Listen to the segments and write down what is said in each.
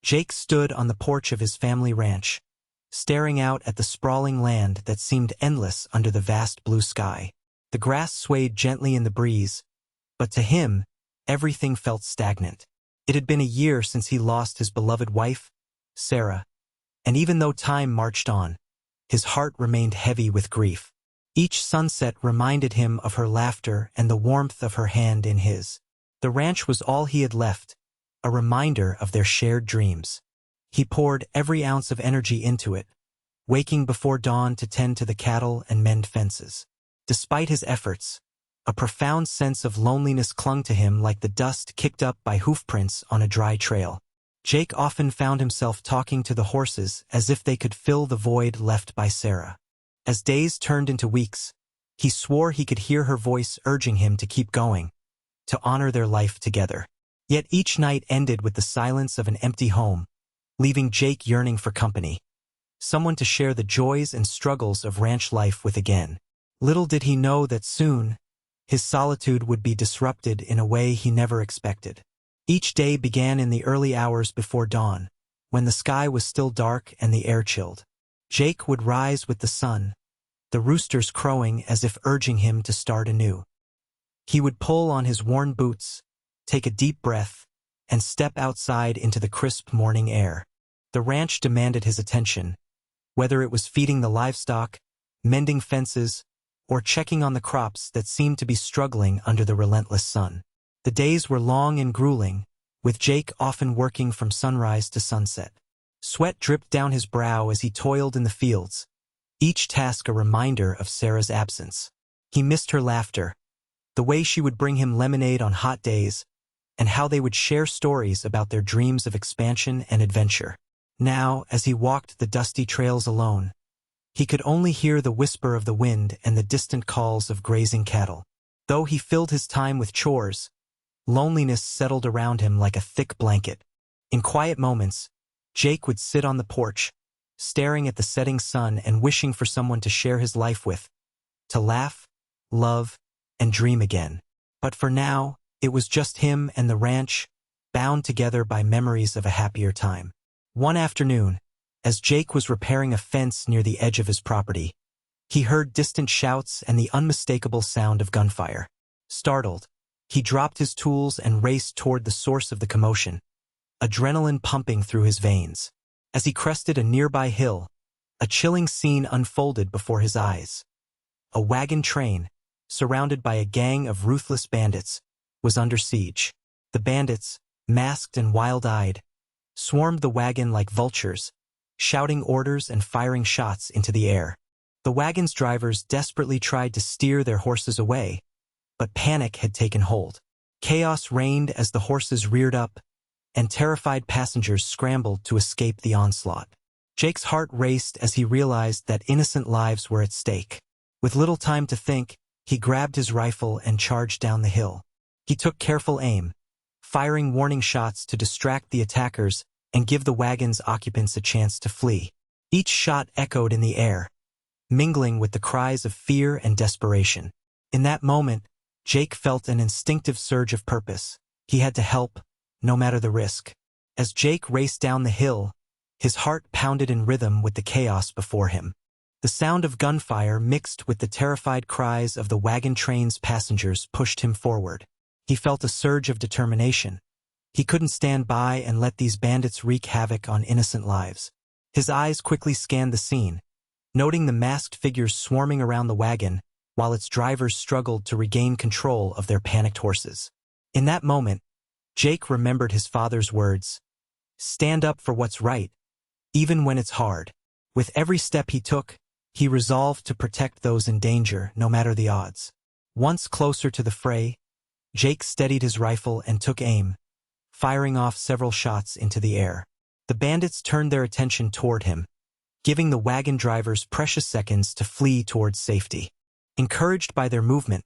Jake stood on the porch of his family ranch, staring out at the sprawling land that seemed endless under the vast blue sky. The grass swayed gently in the breeze, but to him, everything felt stagnant. It had been a year since he lost his beloved wife, Sarah, and even though time marched on, his heart remained heavy with grief. Each sunset reminded him of her laughter and the warmth of her hand in his. The ranch was all he had left, a reminder of their shared dreams. He poured every ounce of energy into it, waking before dawn to tend to the cattle and mend fences. Despite his efforts, a profound sense of loneliness clung to him like the dust kicked up by hoofprints on a dry trail. Jake often found himself talking to the horses as if they could fill the void left by Sarah. As days turned into weeks, he swore he could hear her voice urging him to keep going, to honor their life together. Yet each night ended with the silence of an empty home, leaving Jake yearning for company, someone to share the joys and struggles of ranch life with again. Little did he know that soon, his solitude would be disrupted in a way he never expected. Each day began in the early hours before dawn, when the sky was still dark and the air chilled. Jake would rise with the sun, the roosters crowing as if urging him to start anew. He would pull on his worn boots, take a deep breath, and step outside into the crisp morning air. The ranch demanded his attention, whether it was feeding the livestock, mending fences, or checking on the crops that seemed to be struggling under the relentless sun. The days were long and grueling, with Jake often working from sunrise to sunset. Sweat dripped down his brow as he toiled in the fields, each task a reminder of Sarah's absence. He missed her laughter, the way she would bring him lemonade on hot days, and how they would share stories about their dreams of expansion and adventure. Now, as he walked the dusty trails alone, he could only hear the whisper of the wind and the distant calls of grazing cattle. Though he filled his time with chores, loneliness settled around him like a thick blanket. In quiet moments, Jake would sit on the porch, staring at the setting sun and wishing for someone to share his life with, to laugh, love, and dream again. But for now, it was just him and the ranch, bound together by memories of a happier time. One afternoon, as Jake was repairing a fence near the edge of his property, he heard distant shouts and the unmistakable sound of gunfire. Startled, he dropped his tools and raced toward the source of the commotion, adrenaline pumping through his veins. As he crested a nearby hill, a chilling scene unfolded before his eyes. A wagon train, surrounded by a gang of ruthless bandits, was under siege. The bandits, masked and wild-eyed, swarmed the wagon like vultures, shouting orders and firing shots into the air. The wagon's drivers desperately tried to steer their horses away, but panic had taken hold. Chaos reigned as the horses reared up, and terrified passengers scrambled to escape the onslaught. Jake's heart raced as he realized that innocent lives were at stake. With little time to think, he grabbed his rifle and charged down the hill. He took careful aim, firing warning shots to distract the attackers and give the wagon's occupants a chance to flee. Each shot echoed in the air, mingling with the cries of fear and desperation. In that moment, Jake felt an instinctive surge of purpose. He had to help, no matter the risk. As Jake raced down the hill, his heart pounded in rhythm with the chaos before him. The sound of gunfire mixed with the terrified cries of the wagon train's passengers pushed him forward. He felt a surge of determination. He couldn't stand by and let these bandits wreak havoc on innocent lives. His eyes quickly scanned the scene, noting the masked figures swarming around the wagon while its drivers struggled to regain control of their panicked horses. In that moment, Jake remembered his father's words, "Stand up for what's right, even when it's hard." With every step he took, he resolved to protect those in danger, no matter the odds. Once closer to the fray, Jake steadied his rifle and took aim, firing off several shots into the air. The bandits turned their attention toward him, giving the wagon drivers precious seconds to flee towards safety. Encouraged by their movement,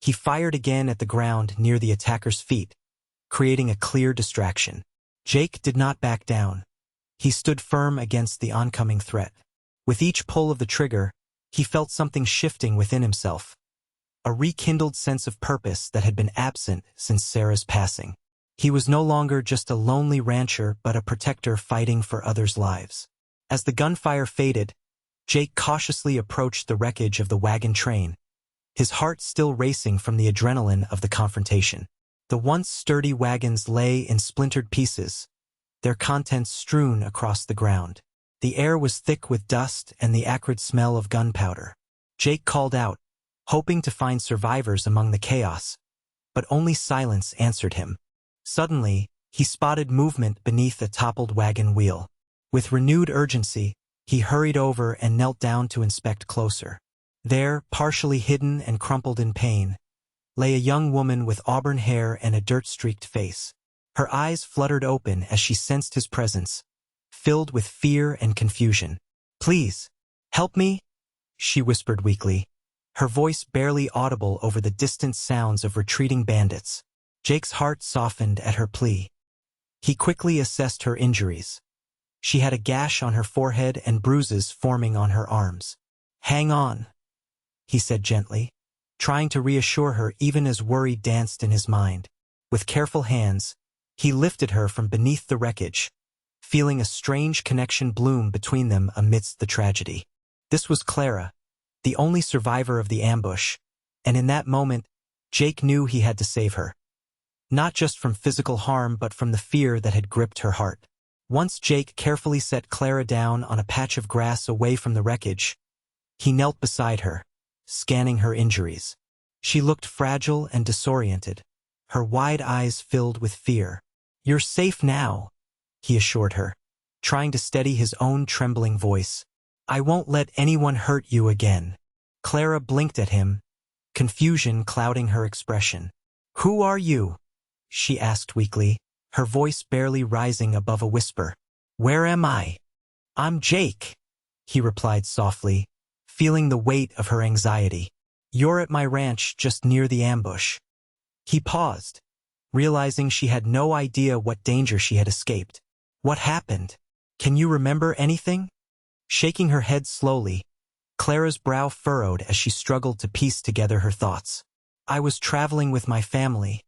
he fired again at the ground near the attacker's feet, creating a clear distraction. Jake did not back down. He stood firm against the oncoming threat. With each pull of the trigger, he felt something shifting within himself, a rekindled sense of purpose that had been absent since Sarah's passing. He was no longer just a lonely rancher but a protector fighting for others' lives. As the gunfire faded, Jake cautiously approached the wreckage of the wagon train, his heart still racing from the adrenaline of the confrontation. The once sturdy wagons lay in splintered pieces, their contents strewn across the ground. The air was thick with dust and the acrid smell of gunpowder. Jake called out, hoping to find survivors among the chaos, but only silence answered him. Suddenly, he spotted movement beneath a toppled wagon wheel. With renewed urgency, he hurried over and knelt down to inspect closer. There, partially hidden and crumpled in pain, lay a young woman with auburn hair and a dirt-streaked face. Her eyes fluttered open as she sensed his presence, filled with fear and confusion. "Please, help me," she whispered weakly, her voice barely audible over the distant sounds of retreating bandits. Jake's heart softened at her plea. He quickly assessed her injuries. She had a gash on her forehead and bruises forming on her arms. "Hang on," he said gently, trying to reassure her even as worry danced in his mind. With careful hands, he lifted her from beneath the wreckage, feeling a strange connection bloom between them amidst the tragedy. This was Clara, the only survivor of the ambush, and in that moment, Jake knew he had to save her. Not just from physical harm but from the fear that had gripped her heart. Once Jake carefully set Clara down on a patch of grass away from the wreckage, he knelt beside her, scanning her injuries. She looked fragile and disoriented, her wide eyes filled with fear. "You're safe now," he assured her, trying to steady his own trembling voice. "I won't let anyone hurt you again." Clara blinked at him, confusion clouding her expression. "Who are you?" she asked weakly, her voice barely rising above a whisper. "Where am I?" "I'm Jake," he replied softly, feeling the weight of her anxiety. "You're at my ranch just near the ambush." He paused, realizing she had no idea what danger she had escaped. "What happened? Can you remember anything?" Shaking her head slowly, Clara's brow furrowed as she struggled to piece together her thoughts. "I was traveling with my family.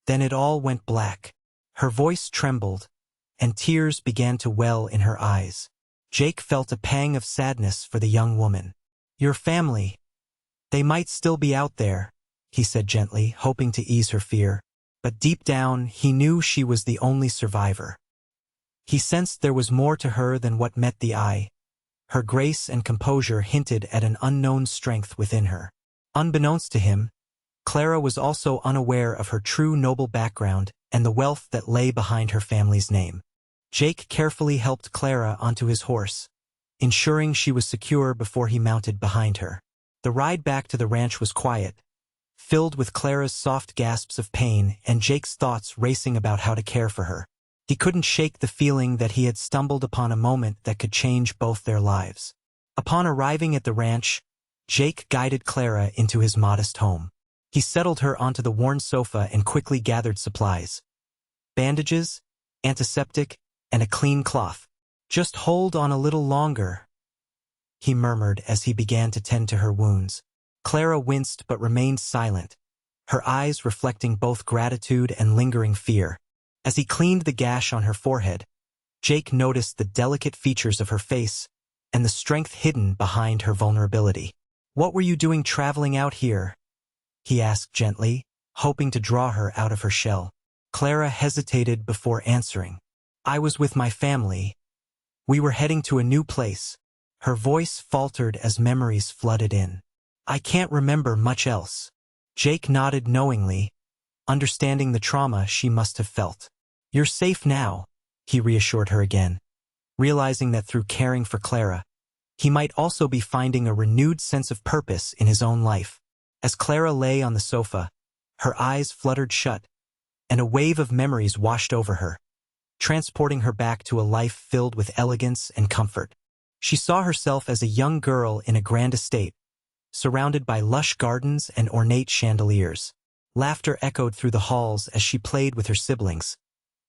Then it all went black." Her voice trembled, and tears began to well in her eyes. Jake felt a pang of sadness for the young woman. "Your family. They might still be out there," he said gently, hoping to ease her fear. But deep down, he knew she was the only survivor. He sensed there was more to her than what met the eye. Her grace and composure hinted at an unknown strength within her. Unbeknownst to him, Clara was also unaware of her true noble background and the wealth that lay behind her family's name. Jake carefully helped Clara onto his horse, ensuring she was secure before he mounted behind her. The ride back to the ranch was quiet, filled with Clara's soft gasps of pain and Jake's thoughts racing about how to care for her. He couldn't shake the feeling that he had stumbled upon a moment that could change both their lives. Upon arriving at the ranch, Jake guided Clara into his modest home. He settled her onto the worn sofa and quickly gathered supplies. Bandages, antiseptic, and a clean cloth. "Just hold on a little longer," he murmured as he began to tend to her wounds. Clara winced but remained silent, her eyes reflecting both gratitude and lingering fear. As he cleaned the gash on her forehead, Jake noticed the delicate features of her face and the strength hidden behind her vulnerability. "What were you doing traveling out here?" he asked gently, hoping to draw her out of her shell. Clara hesitated before answering. "I was with my family. We were heading to a new place." Her voice faltered as memories flooded in. "I can't remember much else." Jake nodded knowingly, understanding the trauma she must have felt. "You're safe now," he reassured her again, realizing that through caring for Clara, he might also be finding a renewed sense of purpose in his own life. As Clara lay on the sofa, her eyes fluttered shut, and a wave of memories washed over her, transporting her back to a life filled with elegance and comfort. She saw herself as a young girl in a grand estate, surrounded by lush gardens and ornate chandeliers. Laughter echoed through the halls as she played with her siblings,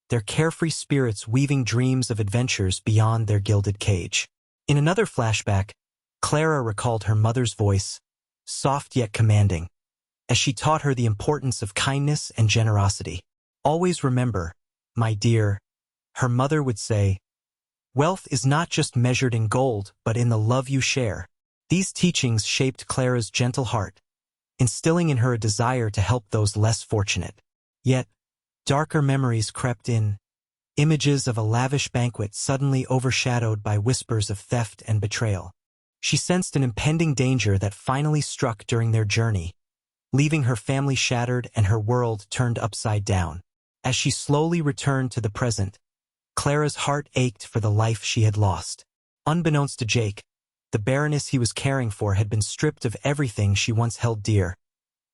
their carefree spirits weaving dreams of adventures beyond their gilded cage. In another flashback, Clara recalled her mother's voice, soft yet commanding, as she taught her the importance of kindness and generosity. Always remember, my dear, her mother would say, wealth is not just measured in gold but in the love you share. These teachings shaped Clara's gentle heart, instilling in her a desire to help those less fortunate. Yet, darker memories crept in, images of a lavish banquet suddenly overshadowed by whispers of theft and betrayal. She sensed an impending danger that finally struck during their journey, leaving her family shattered and her world turned upside down. As she slowly returned to the present, Clara's heart ached for the life she had lost. Unbeknownst to Jake, the Baroness he was caring for had been stripped of everything she once held dear,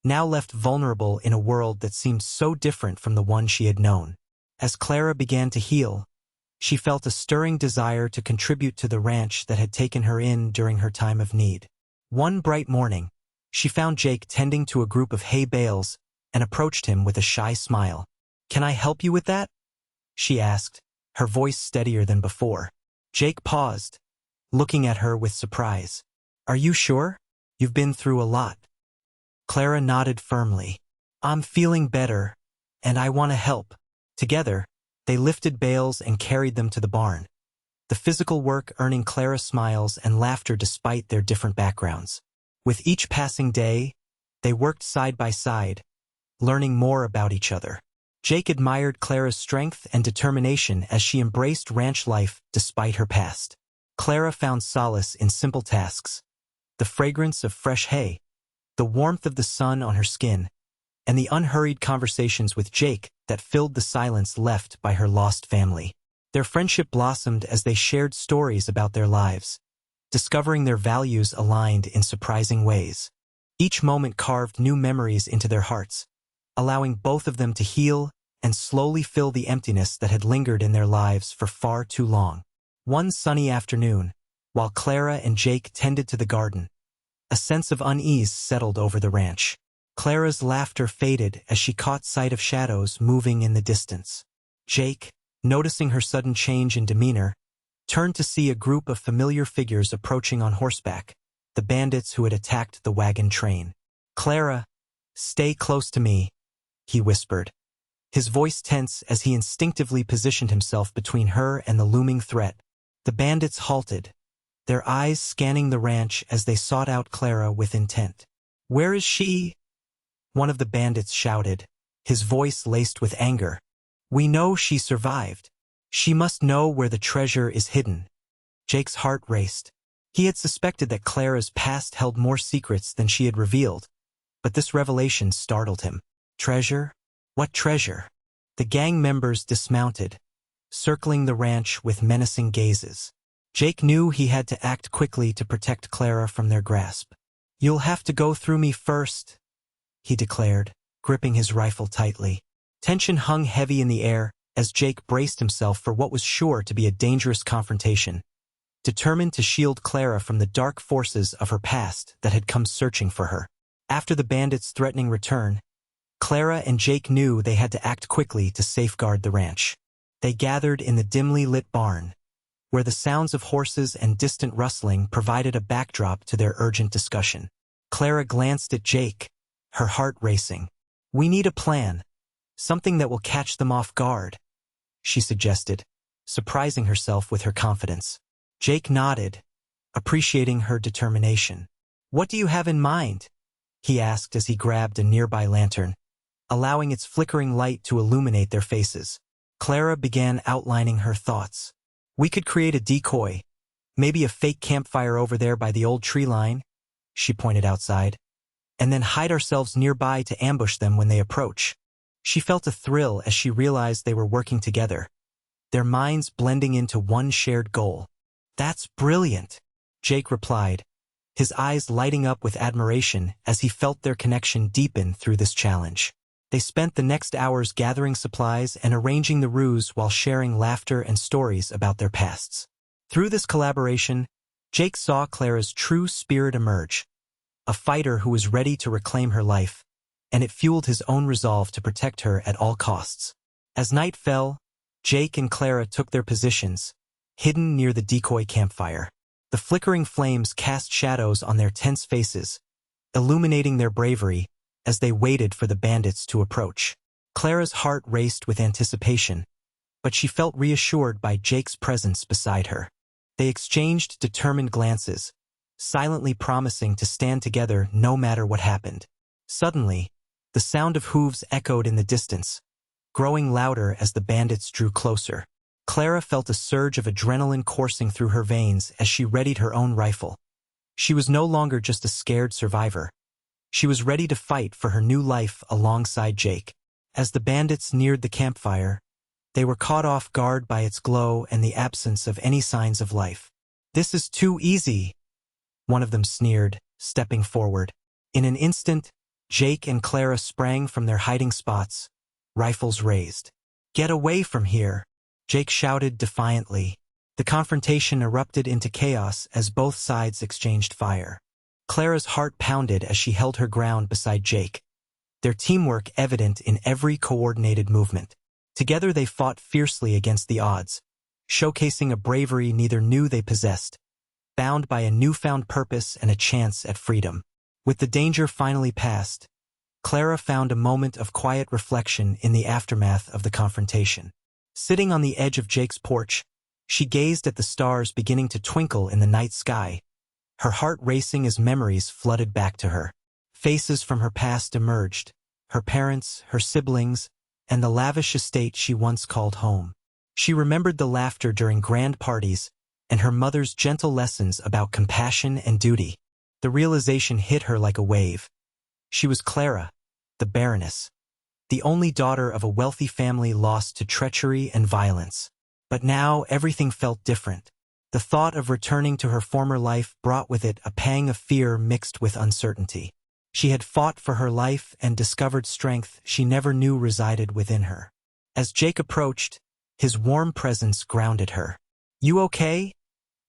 now left vulnerable in a world that seemed so different from the one she had known. As Clara began to heal, she felt a stirring desire to contribute to the ranch that had taken her in during her time of need. One bright morning, she found Jake tending to a group of hay bales and approached him with a shy smile. "Can I help you with that?" she asked, her voice steadier than before. Jake paused, looking at her with surprise. "Are you sure? You've been through a lot." Clara nodded firmly. "I'm feeling better, and I want to help." Together, they lifted bales and carried them to the barn, the physical work earning Clara smiles and laughter despite their different backgrounds. With each passing day, they worked side by side, learning more about each other. Jake admired Clara's strength and determination as she embraced ranch life despite her past. Clara found solace in simple tasks: the fragrance of fresh hay, the warmth of the sun on her skin, and the unhurried conversations with Jake that filled the silence left by her lost family. Their friendship blossomed as they shared stories about their lives, discovering their values aligned in surprising ways. Each moment carved new memories into their hearts, allowing both of them to heal and slowly fill the emptiness that had lingered in their lives for far too long. One sunny afternoon, while Clara and Jake tended to the garden, a sense of unease settled over the ranch. Clara's laughter faded as she caught sight of shadows moving in the distance. Jake, noticing her sudden change in demeanor, turned to see a group of familiar figures approaching on horseback, the bandits who had attacked the wagon train. "Clara, stay close to me," he whispered, his voice tense as he instinctively positioned himself between her and the looming threat. The bandits halted, their eyes scanning the ranch as they sought out Clara with intent. "Where is she?" one of the bandits shouted, his voice laced with anger. "We know she survived. She must know where the treasure is hidden." Jake's heart raced. He had suspected that Clara's past held more secrets than she had revealed, but this revelation startled him. Treasure? What treasure? The gang members dismounted, circling the ranch with menacing gazes. Jake knew he had to act quickly to protect Clara from their grasp. "You'll have to go through me first," he declared, gripping his rifle tightly. Tension hung heavy in the air as Jake braced himself for what was sure to be a dangerous confrontation, determined to shield Clara from the dark forces of her past that had come searching for her. After the bandits' threatening return, Clara and Jake knew they had to act quickly to safeguard the ranch. They gathered in the dimly lit barn, where the sounds of horses and distant rustling provided a backdrop to their urgent discussion. Clara glanced at Jake, her heart racing. "We need a plan, something that will catch them off guard," she suggested, surprising herself with her confidence. Jake nodded, appreciating her determination. "What do you have in mind?" he asked as he grabbed a nearby lantern, allowing its flickering light to illuminate their faces. Clara began outlining her thoughts. "We could create a decoy, maybe a fake campfire over there by the old tree line," she pointed outside, "and then hide ourselves nearby to ambush them when they approach." She felt a thrill as she realized they were working together, their minds blending into one shared goal. "That's brilliant," Jake replied, his eyes lighting up with admiration as he felt their connection deepen through this challenge. They spent the next hours gathering supplies and arranging the ruse while sharing laughter and stories about their pasts. Through this collaboration, Jake saw Clara's true spirit emerge, a fighter who was ready to reclaim her life, and it fueled his own resolve to protect her at all costs. As night fell, Jake and Clara took their positions, hidden near the decoy campfire. The flickering flames cast shadows on their tense faces, illuminating their bravery as they waited for the bandits to approach. Clara's heart raced with anticipation, but she felt reassured by Jake's presence beside her. They exchanged determined glances, silently promising to stand together no matter what happened. Suddenly, the sound of hooves echoed in the distance, growing louder as the bandits drew closer. Clara felt a surge of adrenaline coursing through her veins as she readied her own rifle. She was no longer just a scared survivor. She was ready to fight for her new life alongside Jake. As the bandits neared the campfire, they were caught off guard by its glow and the absence of any signs of life. "This is too easy," one of them sneered, stepping forward. In an instant, Jake and Clara sprang from their hiding spots, rifles raised. "Get away from here," Jake shouted defiantly. The confrontation erupted into chaos as both sides exchanged fire. Clara's heart pounded as she held her ground beside Jake, their teamwork evident in every coordinated movement. Together they fought fiercely against the odds, showcasing a bravery neither knew they possessed, bound by a newfound purpose and a chance at freedom. With the danger finally past, Clara found a moment of quiet reflection in the aftermath of the confrontation. Sitting on the edge of Jake's porch, she gazed at the stars beginning to twinkle in the night sky, her heart racing as memories flooded back to her. Faces from her past emerged, her parents, her siblings, and the lavish estate she once called home. She remembered the laughter during grand parties and her mother's gentle lessons about compassion and duty. The realization hit her like a wave. She was Clara, the Baroness, the only daughter of a wealthy family lost to treachery and violence. But now everything felt different. The thought of returning to her former life brought with it a pang of fear mixed with uncertainty. She had fought for her life and discovered strength she never knew resided within her. As Jake approached, his warm presence grounded her. "You okay?"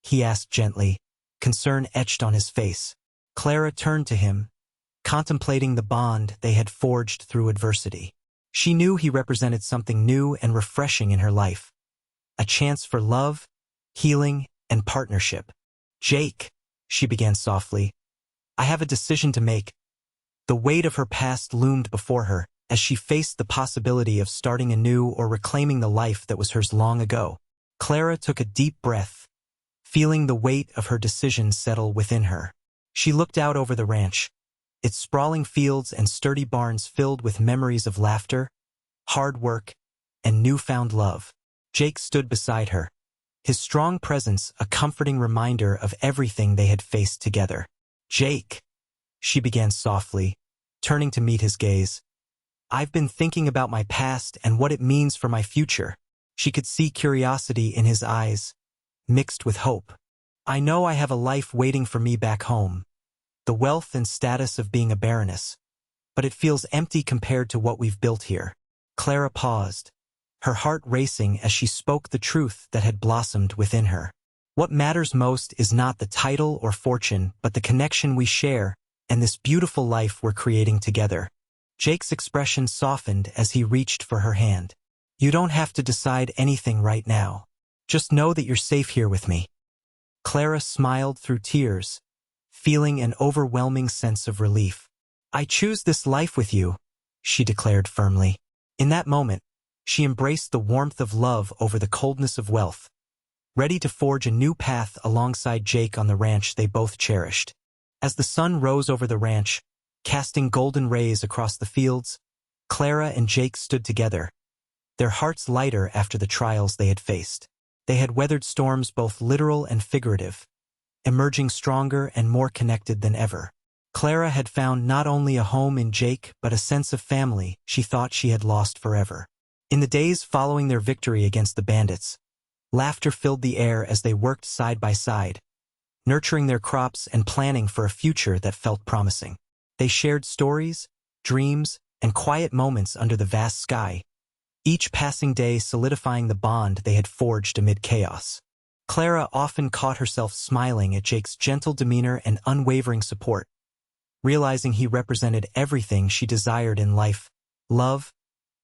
he asked gently, concern etched on his face. Clara turned to him, contemplating the bond they had forged through adversity. She knew he represented something new and refreshing in her life, a chance for love, healing, and partnership. "Jake," she began softly, "I have a decision to make." The weight of her past loomed before her as she faced the possibility of starting anew or reclaiming the life that was hers long ago. Clara took a deep breath, feeling the weight of her decision settle within her. She looked out over the ranch, its sprawling fields and sturdy barns filled with memories of laughter, hard work, and newfound love. Jake stood beside her, his strong presence a comforting reminder of everything they had faced together. "Jake," she began softly, turning to meet his gaze, "I've been thinking about my past and what it means for my future." She could see curiosity in his eyes, mixed with hope. "I know I have a life waiting for me back home, the wealth and status of being a baroness, but it feels empty compared to what we've built here." Clara paused, her heart racing as she spoke the truth that had blossomed within her. "What matters most is not the title or fortune, but the connection we share and this beautiful life we're creating together." Jake's expression softened as he reached for her hand. "You don't have to decide anything right now. Just know that you're safe here with me." Clara smiled through tears, feeling an overwhelming sense of relief. "I choose this life with you," she declared firmly. In that moment, she embraced the warmth of love over the coldness of wealth, ready to forge a new path alongside Jake on the ranch they both cherished. As the sun rose over the ranch, casting golden rays across the fields, Clara and Jake stood together, their hearts lighter after the trials they had faced. They had weathered storms both literal and figurative, emerging stronger and more connected than ever. Clara had found not only a home in Jake but a sense of family she thought she had lost forever. In the days following their victory against the bandits, laughter filled the air as they worked side by side, nurturing their crops and planning for a future that felt promising. They shared stories, dreams, and quiet moments under the vast sky, each passing day solidifying the bond they had forged amid chaos. Clara often caught herself smiling at Jake's gentle demeanor and unwavering support, realizing he represented everything she desired in life: love,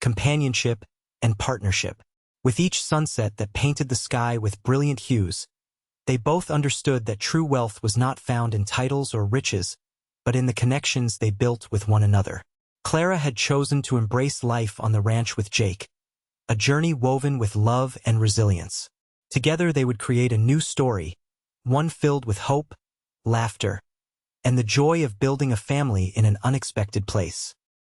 companionship, and partnership. With each sunset that painted the sky with brilliant hues, they both understood that true wealth was not found in titles or riches, but in the connections they built with one another. Clara had chosen to embrace life on the ranch with Jake, a journey woven with love and resilience. Together they would create a new story, one filled with hope, laughter, and the joy of building a family in an unexpected place.